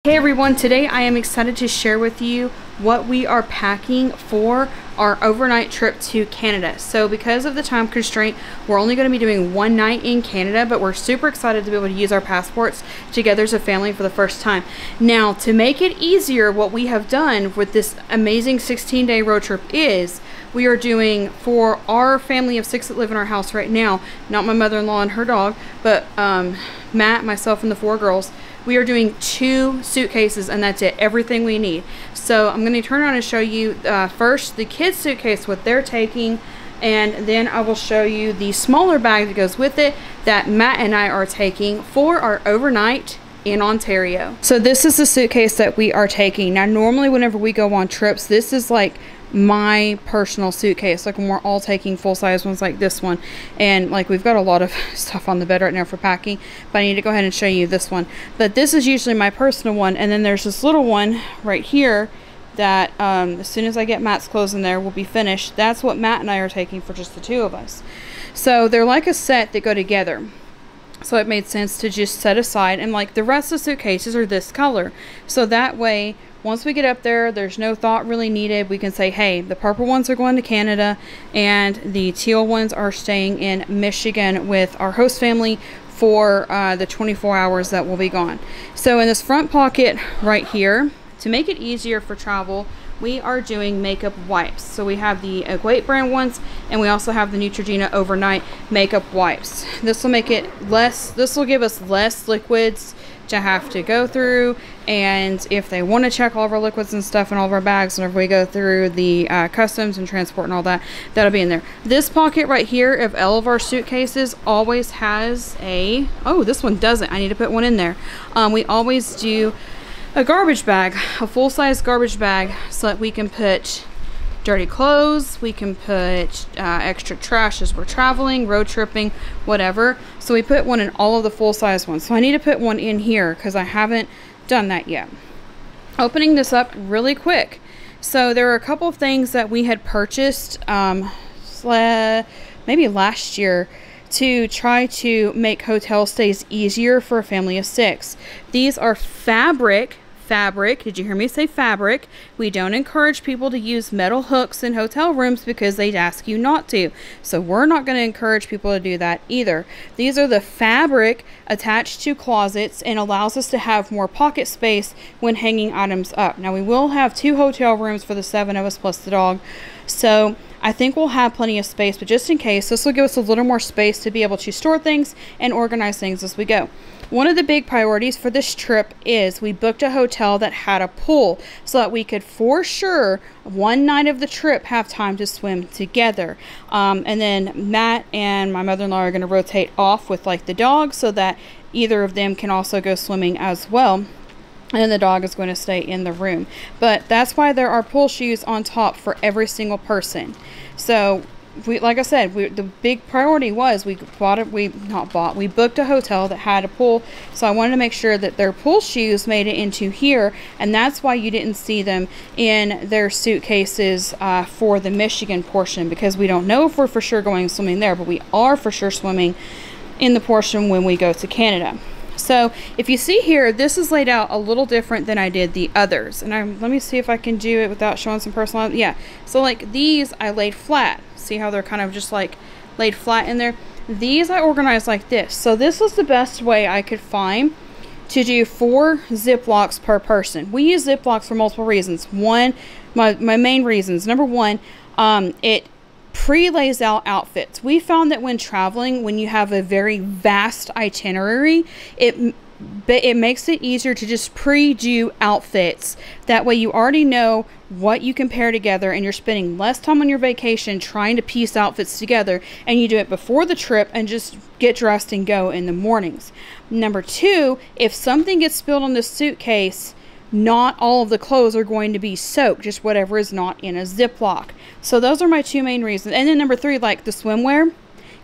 Hey everyone, today I am excited to share with you what we are packing for our overnight trip to Canada. So because of the time constraint, we're only going to be doing one night in Canada, but we're super excited to be able to use our passports together as a family for the first time. Now, to make it easier, what we have done with this amazing 16-day road trip is we are doing, for our family of 6 that live in our house right now, not my mother-in-law and her dog, but Matt, myself, and the 4 girls, we are doing 2 suitcases, and that's it, everything we need. So I'm going to turn around and show you first the kids' suitcase, what they're taking, and then I will show you the smaller bag that goes with it that Matt and I are taking for our overnight in Ontario. So this is the suitcase that we are taking. Now normally whenever we go on trips, this is like my personal suitcase, like when we're all taking full-size ones like this one, and like we've got a lot of stuff on the bed right now for packing, but I need to go ahead and show you this one. But this is usually my personal one, and then there's this little one right here that as soon as I get Matt's clothes in there, we'll be finished. That's what Matt and I are taking for just the 2 of us. So they're like a set that go together, so it made sense to just set aside, and like the rest of the suitcases are this color, so that way once we get up there, there's no thought really needed. We can say, hey, the purple ones are going to Canada and the teal ones are staying in Michigan with our host family for the 24 hours that we'll be gone. So in this front pocket right here, to make it easier for travel, we are doing makeup wipes. So we have the Equate brand ones, and we also have the Neutrogena overnight makeup wipes. This will make it less, this will give us less liquids to have to go through, and if they want to check all of our liquids and stuff in all of our bags whenever we go through the customs and transport and all that, that'll be in there. This pocket right here of all of our suitcases always has a, oh, this one doesn't, I need to put one in there. We always do a garbage bag, a full-size garbage bag, so that we can put dirty clothes, we can put extra trash as we're traveling, road tripping, whatever. So we put one in all of the full-size ones. So I need to put one in here because I haven't done that yet. Opening this up really quick. So there are a couple of things that we had purchased maybe last year to try to make hotel stays easier for a family of 6. These are fabric. Did you hear me say fabric? We don't encourage people to use metal hooks in hotel rooms because they'd ask you not to. So we're not going to encourage people to do that either. These are the fabric attached to closets and allows us to have more pocket space when hanging items up. Now we will have 2 hotel rooms for the 7 of us plus the dog. So I think we'll have plenty of space, but just in case, this will give us a little more space to be able to store things and organize things as we go. One of the big priorities for this trip is we booked a hotel that had a pool so that we could for sure one night of the trip have time to swim together. And then Matt and my mother-in-law are going to rotate off with like the dog so that either of them can also go swimming as well. And then the dog is going to stay in the room. But that's why there are pool shoes on top for every single person. So like I said, the big priority was we booked a hotel that had a pool, so I wanted to make sure that their pool shoes made it into here, and that's why you didn't see them in their suitcases for the Michigan portion, because we don't know if we're for sure going swimming there, but we are for sure swimming in the portion when we go to Canada. So if you see here, this is laid out a little different than I did the others, and let me see if I can do it without showing some personal. Yeah, so like these I laid flat. See how they're kind of just like laid flat in there? These I organized like this. So this was the best way I could find to do 4 Ziplocs per person. We use Ziplocs for multiple reasons. One, my main reasons. Number one, it pre-lays out outfits. We found that when traveling, when you have a very vast itinerary, it makes it easier to just pre-do outfits. That way you already know what you can pair together, and you're spending less time on your vacation trying to piece outfits together, and you do it before the trip and just get dressed and go in the mornings. Number 2, if something gets spilled on the suitcase, not all of the clothes are going to be soaked, just whatever is not in a Ziploc. So those are my 2 main reasons. And then number 3, like the swimwear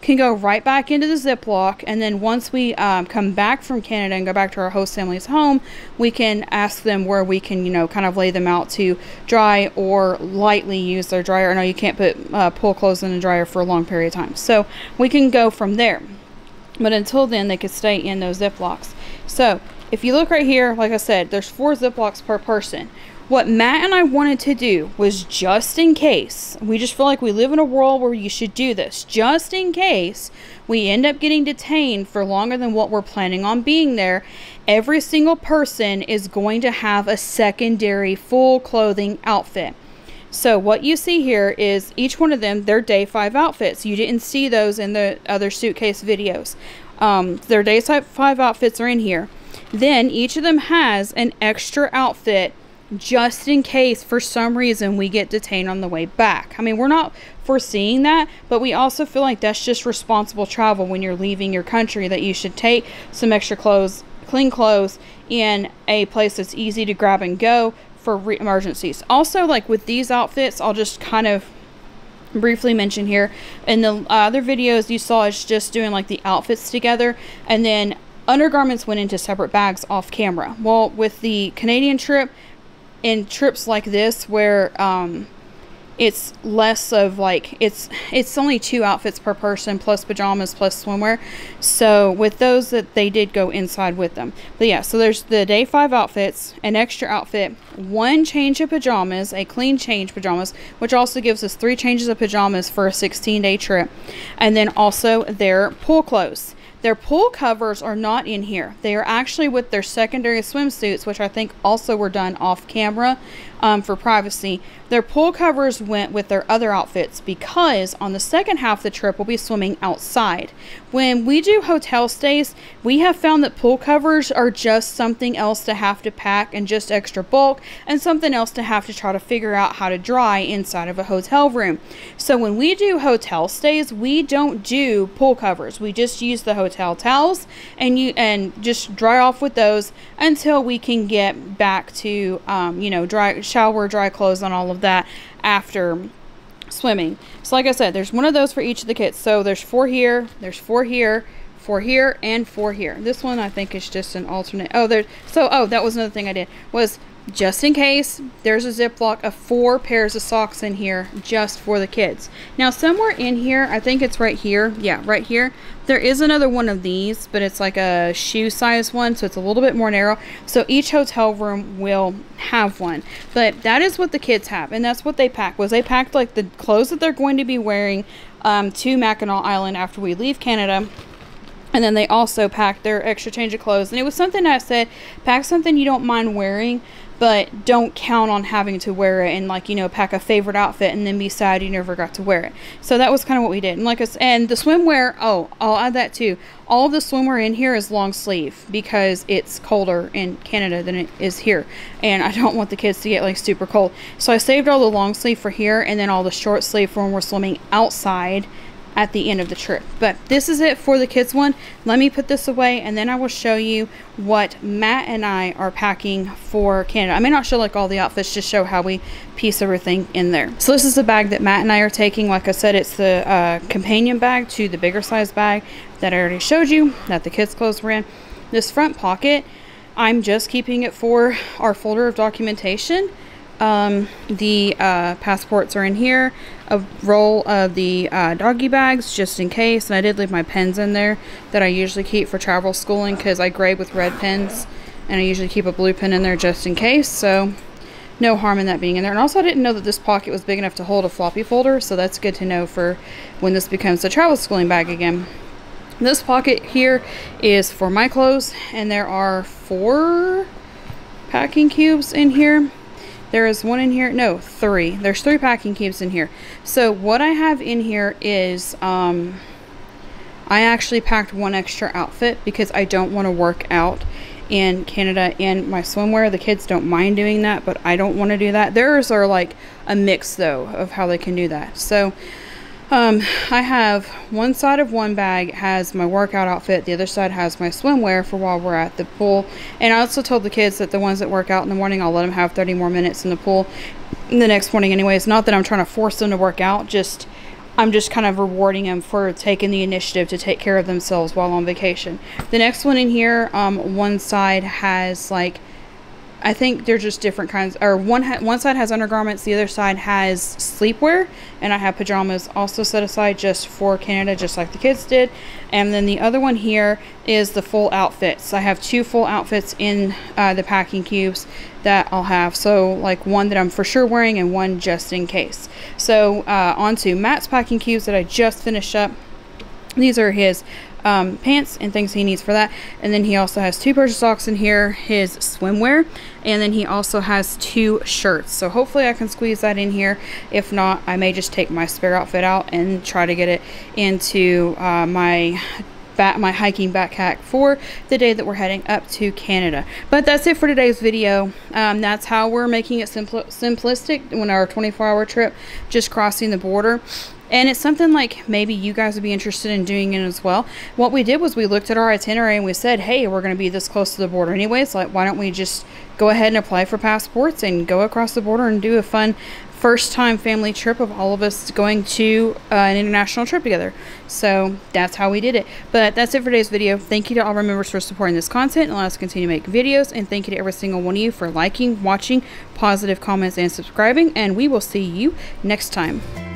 can go right back into the Ziploc, and then once we come back from Canada and go back to our host family's home, we can ask them where we can, you know, kind of lay them out to dry or lightly use their dryer. No, you can't put pool clothes in the dryer for a long period of time. So we can go from there. But until then, they could stay in those Ziplocs. So if you look right here, like I said, there's 4 Ziplocs per person. What Matt and I wanted to do was, just in case, we just feel like we live in a world where you should do this, just in case we end up getting detained for longer than what we're planning on being there, every single person is going to have a secondary full clothing outfit. So what you see here is each one of them, their day 5 outfits. You didn't see those in the other suitcase videos. Their day 5 outfits are in here. Then each of them has an extra outfit just in case for some reason we get detained on the way back. I mean, we're not foreseeing that, but we also feel like that's just responsible travel when you're leaving your country, that you should take some extra clothes, clean clothes, in a place that's easy to grab and go for emergencies. Also, like with these outfits, I'll just kind of briefly mention here, in the other videos you saw us just doing like the outfits together, and then undergarments went into separate bags off camera. Well, with the Canadian trip, in trips like this where it's less of like, it's only 2 outfits per person plus pajamas plus swimwear, so with those, that they did go inside with them. But yeah, so there's the day 5 outfits, an extra outfit, 1 change of pajamas, a clean change pajamas, which also gives us 3 changes of pajamas for a 16-day trip, and then also their pool clothes. Their pool covers are not in here. They are actually with their secondary swimsuits, which I think also were done off camera for privacy. Their pool covers went with their other outfits because on the second half of the trip, we'll be swimming outside. When we do hotel stays, we have found that pool covers are just something else to have to pack and just extra bulk, and something else to have to try to figure out how to dry inside of a hotel room. So when we do hotel stays, we don't do pool covers. We just use the hotel towels and just dry off with those until we can get back to you know, dry clothes and all of that after swimming. So like I said, there's 1 of those for each of the kits. So there's 4 here, there's 4 here, 4 here, and 4 here. This one I think is just an alternate. Oh, that was another thing I did, was just in case, there's a Ziploc of 4 pairs of socks in here just for the kids. Now somewhere in here, I think it's right here, yeah, right here, there is another one of these, but it's like a shoe size one, so it's a little bit more narrow. So each hotel room will have one, but that is what the kids have, and that's what they packed. Was they packed like the clothes that they're going to be wearing to Mackinac Island after we leave Canada. And then they also packed their extra change of clothes. And it was something I said, pack something you don't mind wearing, but don't count on having to wear it, and like, you know, pack a favorite outfit and then be sad you never got to wear it. So that was kind of what we did. And like I said, and the swimwear, oh, I'll add that too. All of the swimwear in here is long sleeve because it's colder in Canada than it is here. And I don't want the kids to get like super cold. So I saved all the long sleeve for here, and then all the short sleeve for when we're swimming outside at the end of the trip. But this is it for the kids one. Let me put this away, and then I will show you what Matt and I are packing for Canada. I may not show like all the outfits, just show how we piece everything in there. So this is the bag that Matt and I are taking. Like I said, it's the companion bag to the bigger size bag that I already showed you that the kids clothes were in. This front pocket, I'm just keeping it for our folder of documentation. The passports are in here, a roll of the doggy bags just in case, and I did leave my pens in there that I usually keep for travel schooling because I grade with red pens, and I usually keep a blue pen in there just in case, so no harm in that being in there. And also I didn't know that this pocket was big enough to hold a floppy folder, so that's good to know for when this becomes a travel schooling bag again. This pocket here is for my clothes, and there are 4 packing cubes in here. There is 1 in here, no, 3. There's 3 packing cubes in here. So what I have in here is, I actually packed 1 extra outfit because I don't want to work out in Canada in my swimwear. The kids don't mind doing that, but I don't want to do that. Theirs are like a mix though of how they can do that. So I have one side of one bag has my workout outfit, the other side has my swimwear for while we're at the pool. And I also told the kids that the ones that work out in the morning, I'll let them have 30 more minutes in the pool the next morning anyways. Not that I'm trying to force them to work out, just I'm just kind of rewarding them for taking the initiative to take care of themselves while on vacation. The next one in here, one side has like I think they're just different kinds, or one side has undergarments, the other side has sleepwear, and I have pajamas also set aside just for Canada, just like the kids did. And then the other one here is the full outfits. I have 2 full outfits in the packing cubes that I'll have. So like one that I'm for sure wearing and one just in case. So onto Matt's packing cubes that I just finished up. These are his pants and things he needs for that, and then he also has 2 pairs of socks in here, his swimwear, and then he also has 2 shirts. So hopefully I can squeeze that in here. If not, I may just take my spare outfit out and try to get it into my hiking backpack for the day that we're heading up to Canada. But that's it for today's video. That's how we're making it simplistic when our 24-hour trip, just crossing the border. And it's something like maybe you guys would be interested in doing it as well. What we did was we looked at our itinerary and we said, hey, we're going to be this close to the border anyways. Like, why don't we just go ahead and apply for passports and go across the border and do a fun first time family trip of all of us going to an international trip together. So that's how we did it. But that's it for today's video. Thank you to all our members for supporting this content and allow us to continue to make videos. And thank you to every single one of you for liking, watching, positive comments, and subscribing. And we will see you next time.